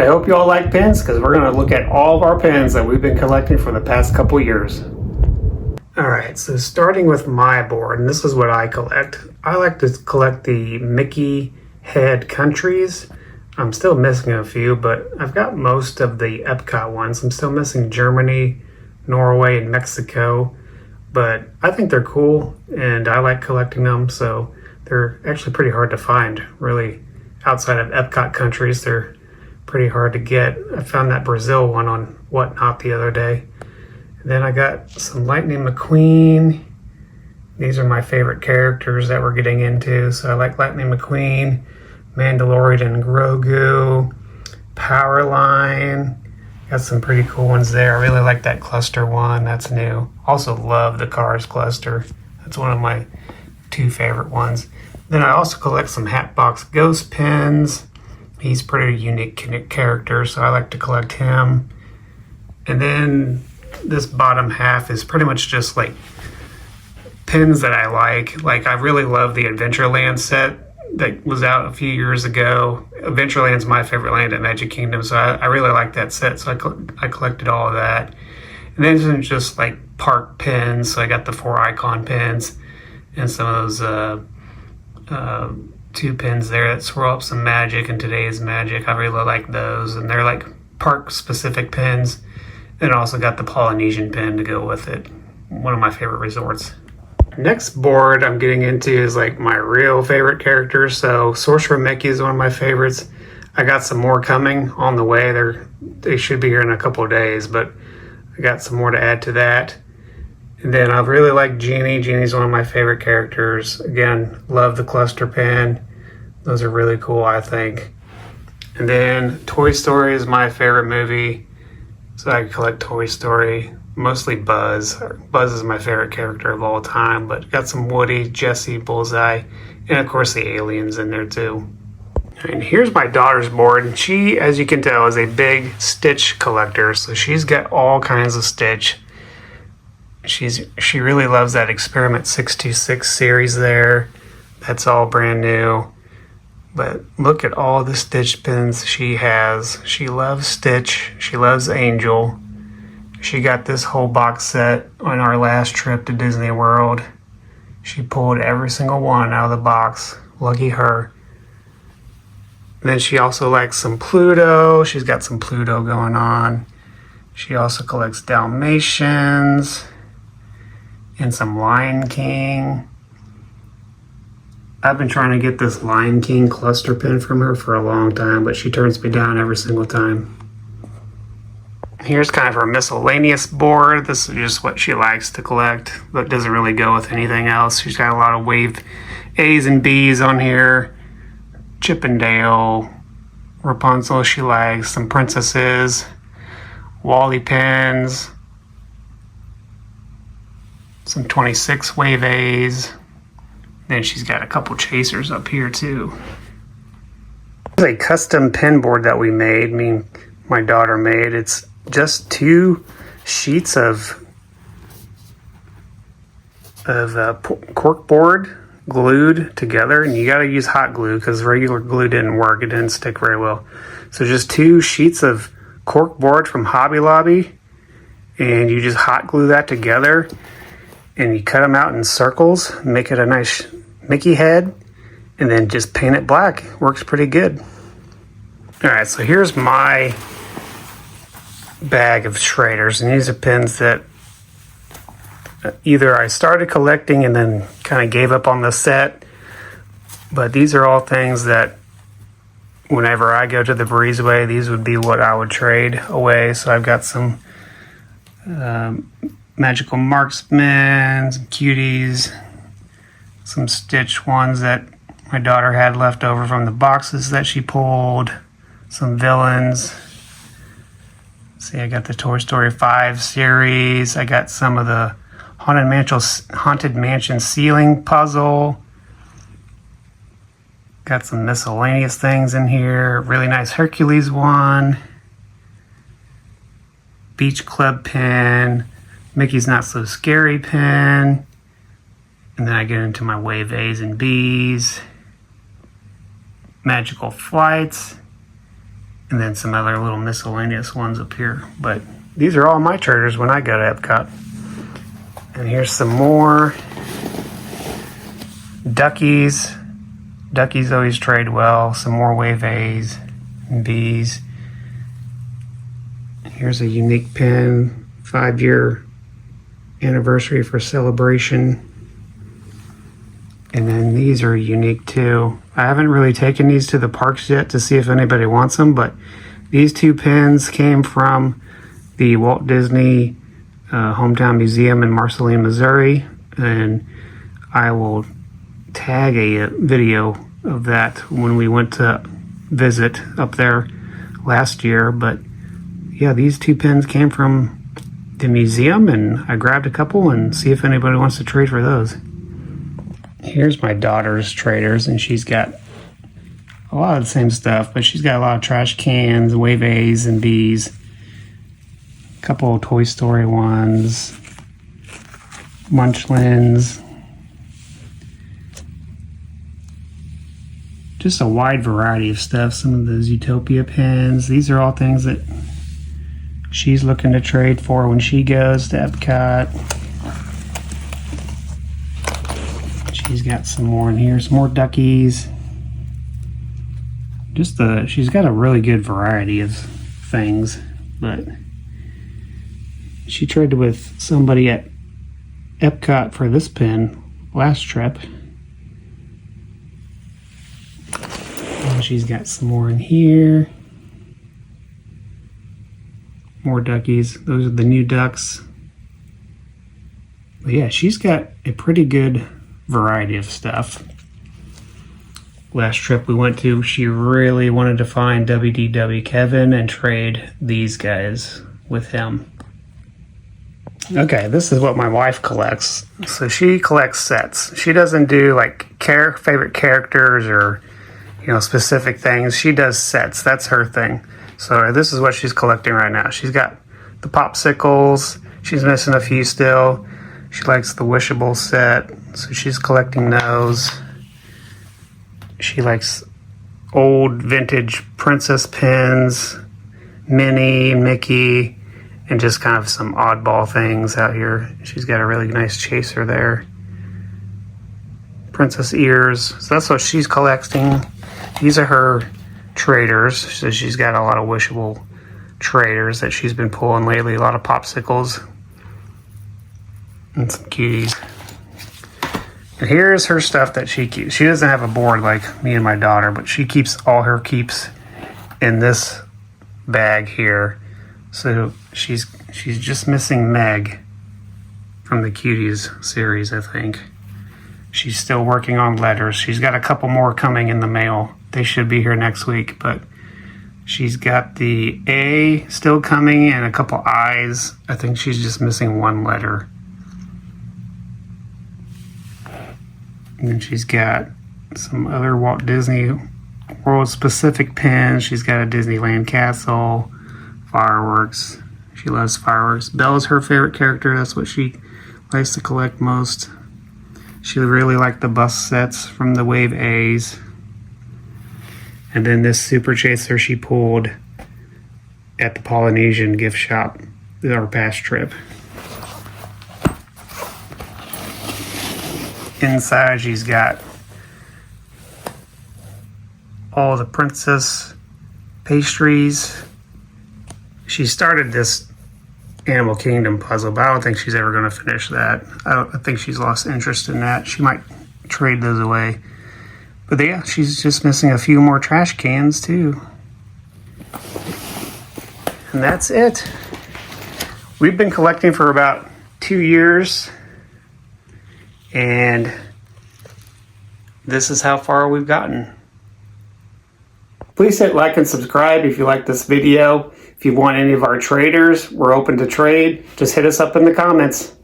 I hope you all like pins because we're going to look at all of our pins that we've been collecting for the past couple years. Alright, so starting with my board, and this is what I collect. I like to collect the Mickey head countries. I'm still missing a few, but I've got most of the Epcot ones. I'm still missing Germany, Norway, and Mexico, but I think they're cool and I like collecting them, so they're actually pretty hard to find, really. Outside of Epcot countries, they're pretty hard to get. I found that Brazil one on Whatnot the other day. And then I got some Lightning McQueen. These are my favorite characters that we're getting into. So I like Lightning McQueen, Mandalorian Grogu, Powerline. Got some pretty cool ones there. I really like that cluster one. That's new. Also love the Cars cluster. That's one of my two favorite ones. Then I also collect some Hatbox Ghost pins. He's pretty unique character, so I like to collect him. And then this bottom half is pretty much just like pins that I like. Like I really love the Adventureland set that was out a few years ago. Adventureland's my favorite land at Magic Kingdom, so I really like that set. So I collected all of that. And then it's just like park pins. So I got the 4 icon pins and some of those 2 pins there that swirl up some magic and today's magic. I really like those, and they're like park specific pins. And I also got the Polynesian pin to go with it. One of my favorite resorts. Next board I'm getting into is like my real favorite characters. So Sorcerer Mickey is one of my favorites. I got some more coming on the way. They should be here in a couple of days, but I got some more to add to that. And then I really like Genie. Genie's one of my favorite characters. Again, love the cluster pin. Those are really cool, I think. And then Toy Story is my favorite movie. So I collect Toy Story, mostly Buzz. Buzz is my favorite character of all time, but got some Woody, Jessie, Bullseye, and of course the aliens in there too. And here's my daughter's board. She, as you can tell, is a big Stitch collector. So she's got all kinds of Stitch. She really loves that Experiment 626 series there. That's all brand new. But look at all the Stitch pins she has. She loves Stitch. She loves Angel. She got this whole box set on our last trip to Disney World. She pulled every single one out of the box. Lucky her. Then she also likes some Pluto. She's got some Pluto going on. She also collects Dalmatians and some Lion King. I've been trying to get this Lion King cluster pin from her for a long time, but she turns me down every single time. Here's kind of her miscellaneous board. This is just what she likes to collect, but doesn't really go with anything else. She's got a lot of wave A's and B's on here. Chippendale, Rapunzel she likes, some princesses, Wally pins, some 26 wave A's. Then she's got a couple chasers up here too. This is a custom pin board that we made, my daughter made. It's just 2 sheets of cork board glued together, and you got to use hot glue because regular glue didn't work. It didn't stick very well. So just 2 sheets of cork board from Hobby Lobby, and you just hot glue that together, and you cut them out in circles, make it a nice Mickey head, and then just paint it black. Works pretty good. All right, so here's my bag of Schraders, and these are pins that either I started collecting and then kind of gave up on the set, but these are all things that whenever I go to the Breezeway, these would be what I would trade away. So I've got some Magical Marksmen, some Cuties, some Stitch ones that my daughter had left over from the boxes that she pulled, some villains. See, I got the Toy Story 5 series. I got some of the Haunted Mansion ceiling puzzle. Got some miscellaneous things in here. Really nice Hercules one. Beach Club pin. Mickey's Not So Scary pin. And then I get into my Wave A's and B's. Magical Flights. And then some other little miscellaneous ones up here. But these are all my traders when I go to Epcot. And here's some more. Duckies. Duckies always trade well. Some more Wave A's and B's. Here's a unique pin. 5-year anniversary for Celebration. And then these are unique too. I haven't really taken these to the parks yet to see if anybody wants them, but these 2 pins came from the Walt Disney Hometown Museum in Marceline, Missouri, and I will tag a video of that when we went to visit up there last year. But yeah, these 2 pins came from the museum, and I grabbed a couple and see if anybody wants to trade for those. Here's my daughter's traders, and she's got a lot of the same stuff, but she's got a lot of trash cans, Wave A's and B's, a couple of Toy Story ones, Munchlins, just a wide variety of stuff. Some of those Utopia pins. These are all things that she's looking to trade for when she goes to Epcot. She's got some more in here, some more duckies. She's got a really good variety of things, but she traded with somebody at Epcot for this pin last trip. And she's got some more in here. More duckies. Those are the new ducks. But yeah, she's got a pretty good variety of stuff. Last trip we went to, she really wanted to find WDW Kevin and trade these guys with him. Okay, this is what my wife collects. So she collects sets. She doesn't do like favorite characters or specific things. She does sets. That's her thing. So this is what she's collecting right now. She's got the popsicles. She's missing a few still. She likes the Wishable set, so she's collecting those. She likes old vintage princess pins, Minnie, Mickey, and just kind of some oddball things out here. She's got a really nice chaser there. Princess ears, so that's what she's collecting. These are her traders, so she's got a lot of Wishable traders that she's been pulling lately, a lot of popsicles. And some cuties. And here's her stuff that she keeps. She doesn't have a board like me and my daughter, but she keeps all her keeps in this bag here. So she's just missing Meg from the Cuties series, I think. She's still working on letters. She's got a couple more coming in the mail. They should be here next week, but she's got the A still coming and a couple I's. I think she's just missing one letter. And then she's got some other Walt Disney World specific pins. She's got a Disneyland castle, fireworks. She loves fireworks. Belle's her favorite character. That's what she likes to collect most. She really liked the bus sets from the Wave A's. And then this Super Chaser she pulled at the Polynesian gift shop in our past trip. Inside she's got all the princess pastries. She started this Animal Kingdom puzzle, but I don't think she's ever going to finish that. I think she's lost interest in that. She might trade those away. But yeah, she's just missing a few more trash cans too. And that's it. We've been collecting for about 2 years. And this is how far we've gotten. Please hit like and subscribe if you like this video. If you want any of our traders, we're open to trade. Just hit us up in the comments.